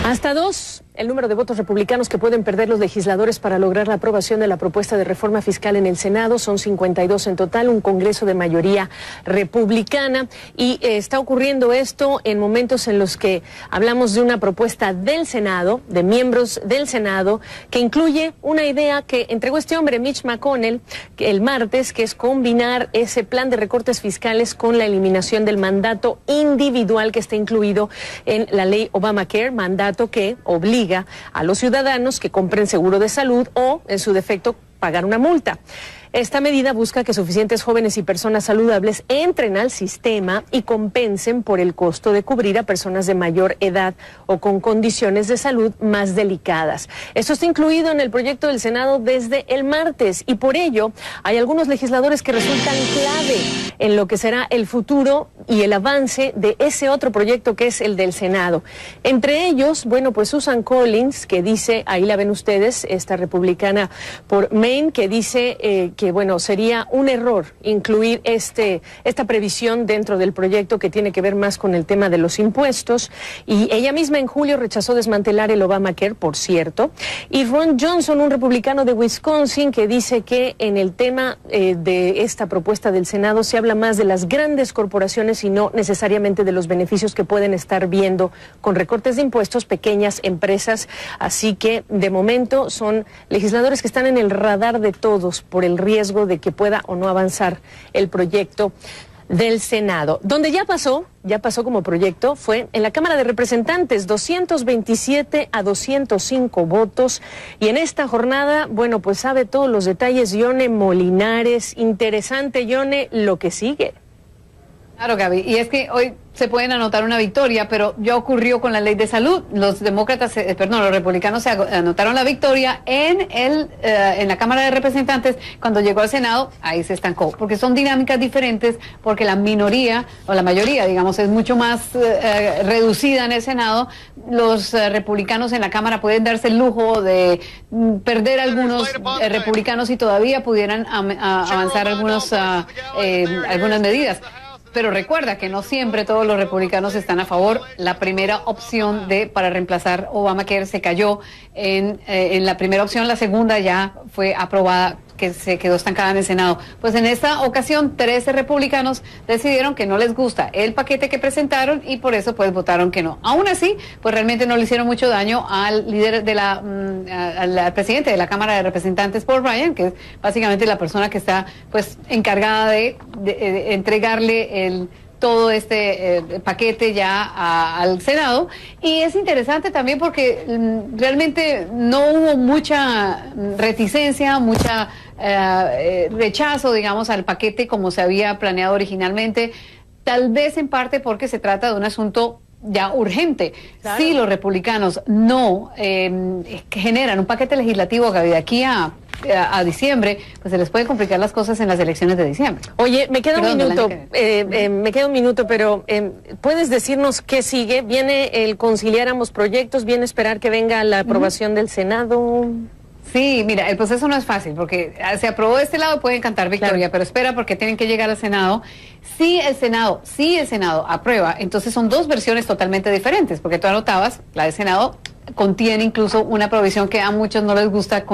Hasta 2, el número de votos republicanos que pueden perder los legisladores para lograr la aprobación de la propuesta de reforma fiscal en el Senado. Son 52 en total, un Congreso de mayoría republicana. Y está ocurriendo esto en momentos en los que hablamos de una propuesta del Senado, de miembros del Senado, que incluye una idea que entregó este hombre, Mitch McConnell, el martes, que es combinar ese plan de recortes fiscales con la eliminación del mandato individual que está incluido en la ley Obamacare, mandato que obliga a los ciudadanos que compren seguro de salud o, en su defecto, pagar una multa. Esta medida busca que suficientes jóvenes y personas saludables entren al sistema y compensen por el costo de cubrir a personas de mayor edad o con condiciones de salud más delicadas. Esto está incluido en el proyecto del Senado desde el martes y por ello hay algunos legisladores que resultan clave en lo que será el futuro y el avance de ese otro proyecto que es el del Senado. Entre ellos, bueno, pues Susan Collins, que dice, ahí la ven ustedes, esta republicana por Maine, que dice que bueno, sería un error incluir esta previsión dentro del proyecto que tiene que ver más con el tema de los impuestos, y ella misma en julio rechazó desmantelar el Obamacare, por cierto, y Ron Johnson, un republicano de Wisconsin, que dice que en el tema de esta propuesta del Senado se habla más de las grandes corporaciones y no necesariamente de los beneficios que pueden estar viendo con recortes de impuestos pequeñas empresas, así que de momento son legisladores que están en el radar de todos por el riesgo de que pueda o no avanzar el proyecto del Senado. Donde ya pasó como proyecto fue en la Cámara de Representantes, 227 a 205 votos, y en esta jornada, bueno, pues sabe todos los detalles Yone Molinares. Interesante, Yone, lo que sigue. Claro, Gaby, y es que hoy se pueden anotar una victoria, pero ya ocurrió con la ley de salud. Los republicanos se anotaron la victoria en la Cámara de Representantes. Cuando llegó al Senado, ahí se estancó, porque son dinámicas diferentes, porque la minoría, o la mayoría, digamos, es mucho más reducida en el Senado. Los republicanos en la Cámara pueden darse el lujo de perder algunos republicanos y todavía pudieran avanzar algunas medidas. Pero recuerda que no siempre todos los republicanos están a favor. La primera opción para reemplazar Obamacare se cayó en la primera opción, la segunda ya fue aprobada, que se quedó estancada en el Senado. Pues en esta ocasión 13 republicanos decidieron que no les gusta el paquete que presentaron y por eso pues votaron que no. Aún así, pues realmente no le hicieron mucho daño al líder al presidente de la Cámara de Representantes, Paul Ryan, que es básicamente la persona que está pues encargada de entregarle todo este paquete ya al Senado. Y es interesante también porque realmente no hubo mucha reticencia, mucha rechazo, digamos, al paquete como se había planeado originalmente, tal vez en parte porque se trata de un asunto ya urgente. Claro. Si los republicanos no generan un paquete legislativo que de aquí a diciembre, pues se les puede complicar las cosas en las elecciones de diciembre. Oye, me queda un minuto, pero ¿puedes decirnos qué sigue? ¿Viene el conciliar ambos proyectos? ¿Viene esperar que venga la aprobación del Senado? Sí, mira, el proceso no es fácil, porque se aprobó de este lado, pueden cantar victoria, claro, pero espera porque tienen que llegar al Senado. Si el Senado aprueba, entonces son dos versiones totalmente diferentes, porque tú anotabas, la del Senado contiene incluso una provisión que a muchos no les gusta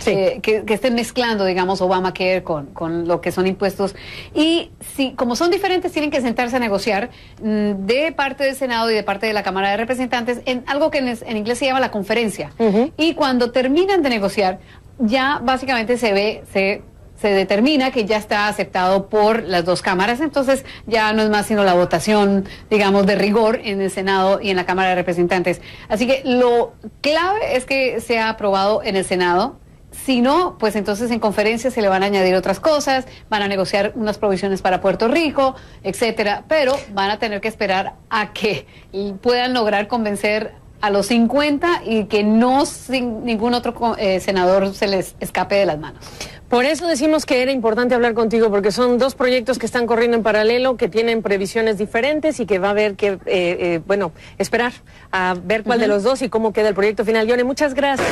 que estén mezclando, digamos, Obamacare con lo que son impuestos. Y como son diferentes, tienen que sentarse a negociar de parte del Senado y de parte de la Cámara de Representantes en algo que en inglés se llama la conferencia. Y cuando terminan de negociar, ya básicamente se determina que ya está aceptado por las dos cámaras, entonces ya no es más sino la votación, digamos, de rigor en el Senado y en la Cámara de Representantes. Así que lo clave es que sea aprobado en el Senado. Si no, pues entonces en conferencia se le van a añadir otras cosas, van a negociar unas provisiones para Puerto Rico, etcétera, pero van a tener que esperar a que puedan lograr convencer a los 50 y que ningún otro senador se les escape de las manos. Por eso decimos que era importante hablar contigo, porque son dos proyectos que están corriendo en paralelo, que tienen previsiones diferentes y que va a haber que, esperar a ver cuál de los dos y cómo queda el proyecto final. Yone, muchas gracias.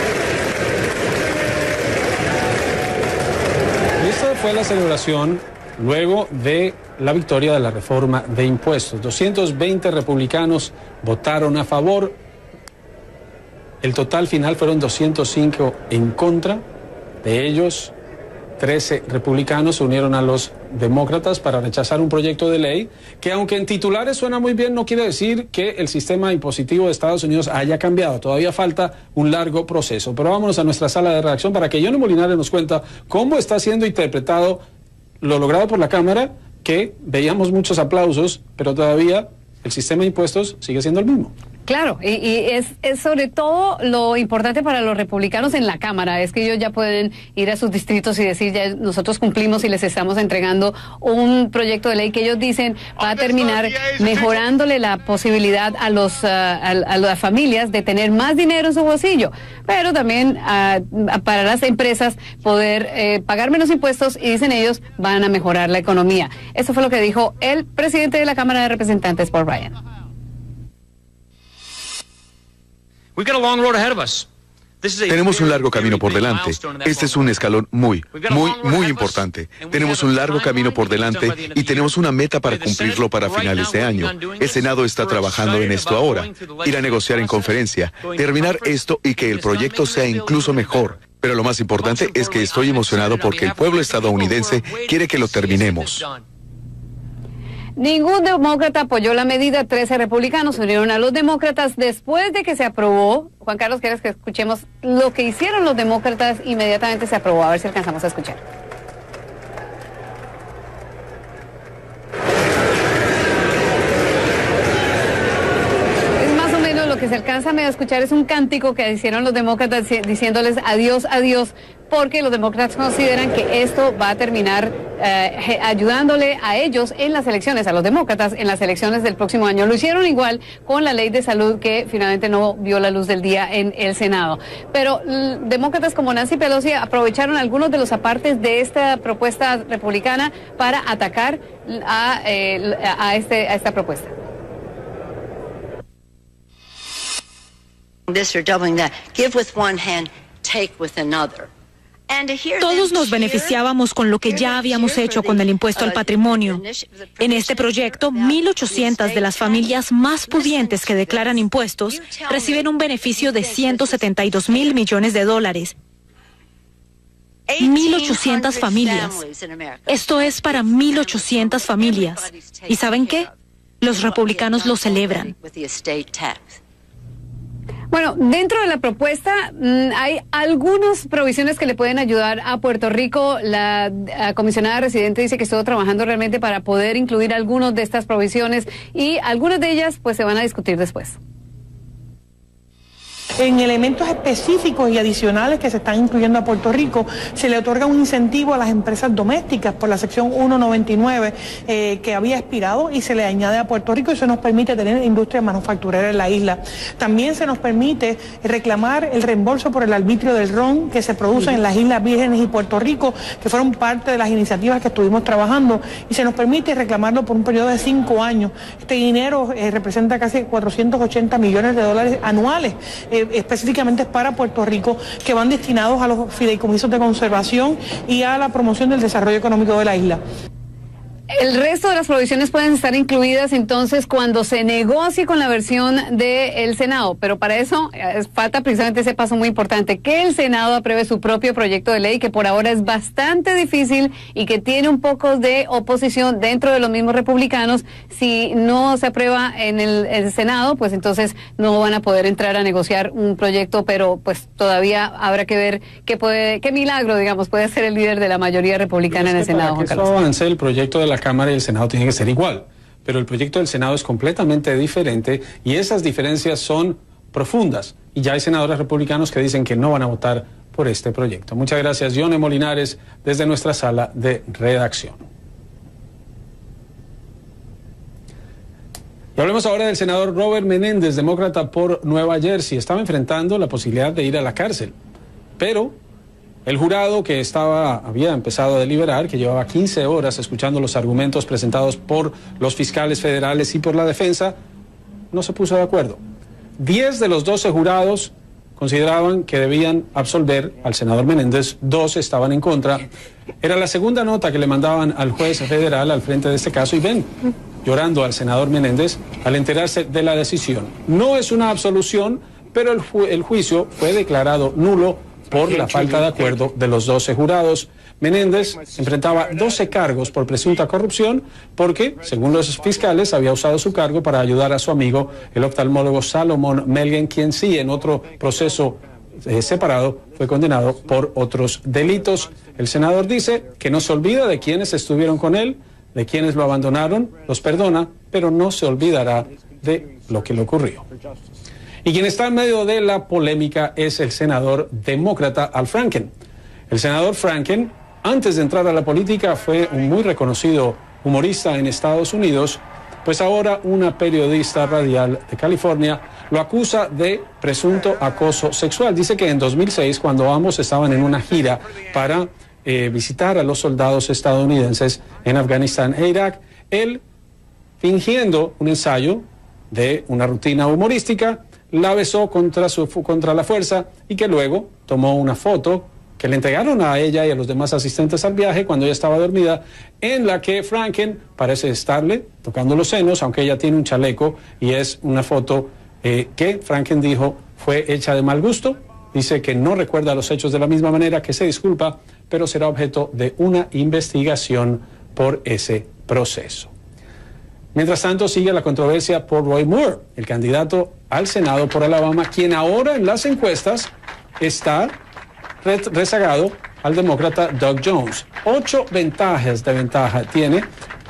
Esta fue la celebración luego de la victoria de la reforma de impuestos. 220 republicanos votaron a favor. El total final fueron 205 en contra. De ellos, 13 republicanos se unieron a los demócratas para rechazar un proyecto de ley que, aunque en titulares suena muy bien, no quiere decir que el sistema impositivo de Estados Unidos haya cambiado. Todavía falta un largo proceso. Pero vámonos a nuestra sala de redacción para que Johnny Molinares nos cuenta cómo está siendo interpretado lo logrado por la Cámara, que veíamos muchos aplausos, pero todavía el sistema de impuestos sigue siendo el mismo. Claro, y es sobre todo lo importante para los republicanos en la Cámara, es que ellos ya pueden ir a sus distritos y decir, ya nosotros cumplimos y les estamos entregando un proyecto de ley que ellos dicen va a terminar mejorándole la posibilidad a las familias de tener más dinero en su bolsillo, pero también para las empresas poder pagar menos impuestos, y dicen ellos, van a mejorar la economía. Eso fue lo que dijo el presidente de la Cámara de Representantes, Paul Ryan. Tenemos un largo camino por delante. Este es un escalón muy importante. Tenemos un largo camino por delante y tenemos una meta para cumplirlo para finales de año. El Senado está trabajando en esto ahora. Ir a negociar en conferencia, terminar esto y que el proyecto sea incluso mejor. Pero lo más importante es que estoy emocionado porque el pueblo estadounidense quiere que lo terminemos. Ningún demócrata apoyó la medida. 13 republicanos se unieron a los demócratas después de que se aprobó. Juan Carlos, ¿quieres que escuchemos lo que hicieron los demócratas? Inmediatamente se aprobó. A ver si alcanzamos a escuchar. Es más o menos lo que se alcanza a escuchar, es un cántico que hicieron los demócratas diciéndoles adiós, adiós, porque los demócratas consideran que esto va a terminar ayudándole a ellos en las elecciones, a los demócratas en las elecciones del próximo año. Lo hicieron igual con la ley de salud, que finalmente no vio la luz del día en el Senado. Pero demócratas como Nancy Pelosi aprovecharon algunos de los apartes de esta propuesta republicana para atacar a esta propuesta. This or doubling that. Give with one hand, take with another. Todos nos beneficiábamos con lo que ya habíamos hecho con el impuesto al patrimonio. En este proyecto, 1.800 de las familias más pudientes que declaran impuestos reciben un beneficio de $172.000 millones. 1.800 familias. Esto es para 1.800 familias. ¿Y saben qué? Los republicanos lo celebran. Bueno, dentro de la propuesta hay algunas provisiones que le pueden ayudar a Puerto Rico. La comisionada residente dice que estuvo trabajando realmente para poder incluir algunas de estas provisiones, y algunas de ellas pues se van a discutir después. En elementos específicos y adicionales que se están incluyendo a Puerto Rico, se le otorga un incentivo a las empresas domésticas por la sección 199 que había expirado, y se le añade a Puerto Rico, y eso nos permite tener industria manufacturera en la isla. También se nos permite reclamar el reembolso por el arbitrio del ron que se produce en las Islas Vírgenes y Puerto Rico, que fueron parte de las iniciativas que estuvimos trabajando, y se nos permite reclamarlo por un periodo de 5 años. Este dinero representa casi $480 millones anuales, específicamente para Puerto Rico, que van destinados a los fideicomisos de conservación y a la promoción del desarrollo económico de la isla. El resto de las provisiones pueden estar incluidas entonces cuando se negocie con la versión del Senado, pero para eso falta precisamente ese paso muy importante, que el Senado apruebe su propio proyecto de ley, que por ahora es bastante difícil y que tiene un poco de oposición dentro de los mismos republicanos. Si no se aprueba en el Senado, pues entonces no van a poder entrar a negociar un proyecto, pero pues todavía habrá que ver qué milagro, digamos, puede ser el líder de la mayoría republicana en el Senado, Juan Carlos. Para que eso avance, el proyecto de la Cámara y el Senado tiene que ser igual, pero el proyecto del Senado es completamente diferente, y esas diferencias son profundas, y ya hay senadores republicanos que dicen que no van a votar por este proyecto. Muchas gracias, Johnny Molinares, desde nuestra sala de redacción. Y hablemos ahora del senador Robert Menéndez, demócrata por Nueva Jersey. Estaba enfrentando la posibilidad de ir a la cárcel, pero el jurado que había empezado a deliberar, que llevaba 15 horas escuchando los argumentos presentados por los fiscales federales y por la defensa, no se puso de acuerdo. 10 de los 12 jurados consideraban que debían absolver al senador Menéndez, 2 estaban en contra. Era la segunda nota que le mandaban al juez federal al frente de este caso, y ven llorando al senador Menéndez al enterarse de la decisión. No es una absolución, pero el juicio fue declarado nulo por la falta de acuerdo de los 12 jurados. Menéndez enfrentaba 12 cargos por presunta corrupción porque, según los fiscales, había usado su cargo para ayudar a su amigo, el oftalmólogo Salomón Melgen, quien sí, en otro proceso separado, fue condenado por otros delitos. El senador dice que no se olvida de quienes estuvieron con él, de quienes lo abandonaron, los perdona, pero no se olvidará de lo que le ocurrió. Y quien está en medio de la polémica es el senador demócrata Al Franken. El senador Franken, antes de entrar a la política, fue un muy reconocido humorista en Estados Unidos, pues ahora una periodista radial de California lo acusa de presunto acoso sexual. Dice que en 2006, cuando ambos estaban en una gira para visitar a los soldados estadounidenses en Afganistán e Irak, él, fingiendo un ensayo de una rutina humorística, la besó contra la fuerza y que luego tomó una foto que le entregaron a ella y a los demás asistentes al viaje cuando ella estaba dormida, en la que Franken parece estarle tocando los senos, aunque ella tiene un chaleco, y es una foto que Franken dijo fue hecha de mal gusto. Dice que no recuerda los hechos de la misma manera, que se disculpa, pero será objeto de una investigación por ese proceso. Mientras tanto, sigue la controversia por Roy Moore, el candidato al Senado por Alabama, quien ahora en las encuestas está rezagado al demócrata Doug Jones. 8 ventajas de ventaja tiene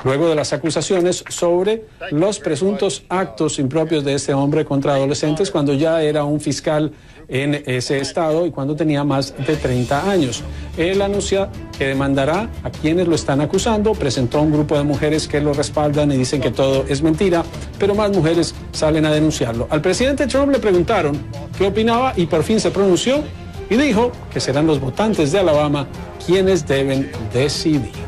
luego de las acusaciones sobre los presuntos actos impropios de este hombre contra adolescentes cuando ya era un fiscal en ese estado y cuando tenía más de 30 años. Él anuncia que demandará a quienes lo están acusando, presentó un grupo de mujeres que lo respaldan y dicen que todo es mentira, pero más mujeres salen a denunciarlo. Al presidente Trump le preguntaron qué opinaba y por fin se pronunció y dijo que serán los votantes de Alabama quienes deben decidir.